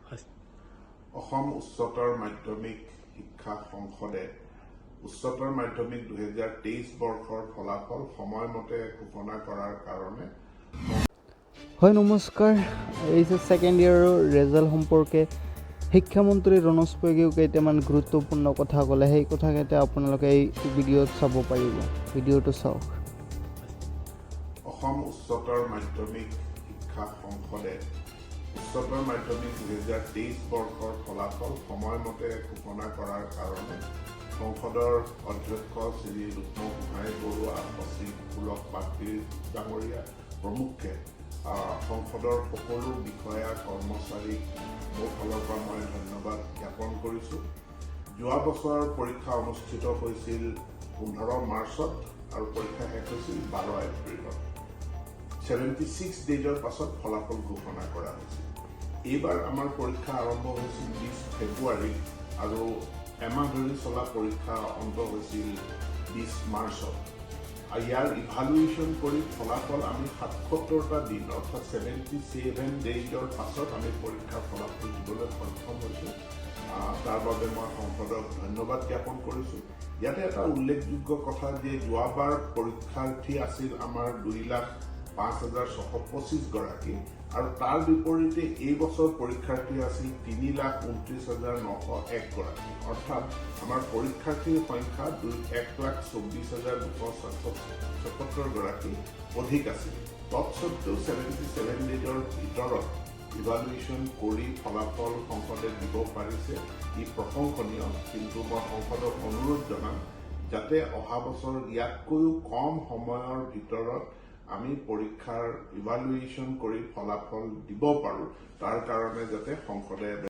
অসম উচ্চতৰ মাধ্যমিক শিক্ষা সংসদে উচ্চতৰ মাধ্যমিক 2023 বৰ্ষৰ ফলাফল সময়মতে ঘোষণা কৰাৰ কাৰণে হয় নমস্কাৰ এই যে সেকেন্ড ইয়াৰৰ ৰেজাল্ট সম্পৰ্কে শিক্ষামন্ত্ৰী ৰণোজ পেগুৱে কেইটামান গুৰুত্বপূৰ্ণ কথা ক'লে সেই কথাকেইটা আপোনালোকে এই ভিডিঅ'ত চাব পাৰিব ভিডিঅ'টো চাওক অসম উচ্চতৰ মাধ্যমিক শিক্ষা সংসদে উচ্চতৰ মাধ্যমিক 2023 বৰ্ষৰ ফলাফল সময়মতে ঘোষণা কৰাৰ কাৰণে সংসদৰ অধ্যক্ষ শ্ৰী ৰুক্ম গোহাঁই বৰুৱা সচিব পুলক পাত্ৰী ডাঙৰীয়া প্ৰমুখ্যে সংসদৰ সকলো বিষয়া কৰ্মচাৰীক মোৰ ফালৰ পৰা মই ধন্যবাদ জ্ঞাপন কৰিছোঁ। যোৱা বছৰ পৰীক্ষা অনুষ্ঠিত হৈছিল 15 মাৰ্চত আৰু পৰীক্ষা শেষ হৈছিল 12 এপ্ৰিলত 76 ডেজৰ পাছত ফলাফল ঘোষণা কৰা হৈছিল। এইবাৰ আমাৰ পৰীক্ষা আৰম্ভ হৈছিল 20 ফেব্ৰুৱাৰী আৰু এমাহ ধৰি চলা পৰীক্ষা অন্ত হৈছিল 20 মাৰ্চত। ইয়াৰ ইভালুৱেশ্যন কৰি ফলাফল আমি 77টা দিন অৰ্থাৎ 77 ডেজৰ পাছত আমি পৰীক্ষাৰ ফলাফল দিবলৈ সক্ষম হৈছোঁ। তাৰ বাবে মই সংসদক ধন্যবাদ জ্ঞাপন কৰিছোঁ। ইয়াতে এটা উল্লেখযোগ্য কথা যে যোৱাবাৰ পৰীক্ষাৰ্থী আছিল আমাৰ 2,05,625 গৰাকী আৰু তাৰ বিপৰীতে এই বছৰ পৰীক্ষাৰ্থী আছিল 3,29,901 গৰাকী অৰ্থাৎ আমাৰ পৰীক্ষাৰ্থীৰ সংখ্যা 1,24,277 গৰাকী অধিক আছিল। তৎসত্ত্বেও 77 ডেজৰ ভিতৰত ইভালুৱেশ্যন কৰি ফলাফল সংসদে দিব পাৰিছে ই প্ৰশংসনীয়, কিন্তু মই সংসদক অনুৰোধ জনাম যাতে অহা বছৰ ইয়াতকৈও কম সময়ৰ ভিতৰত আমি পৰীক্ষাৰ ইভালুৱেশ্যন কৰি ফলাফল দিব পাৰোঁ, তাৰ কাৰণে যাতে সংসদে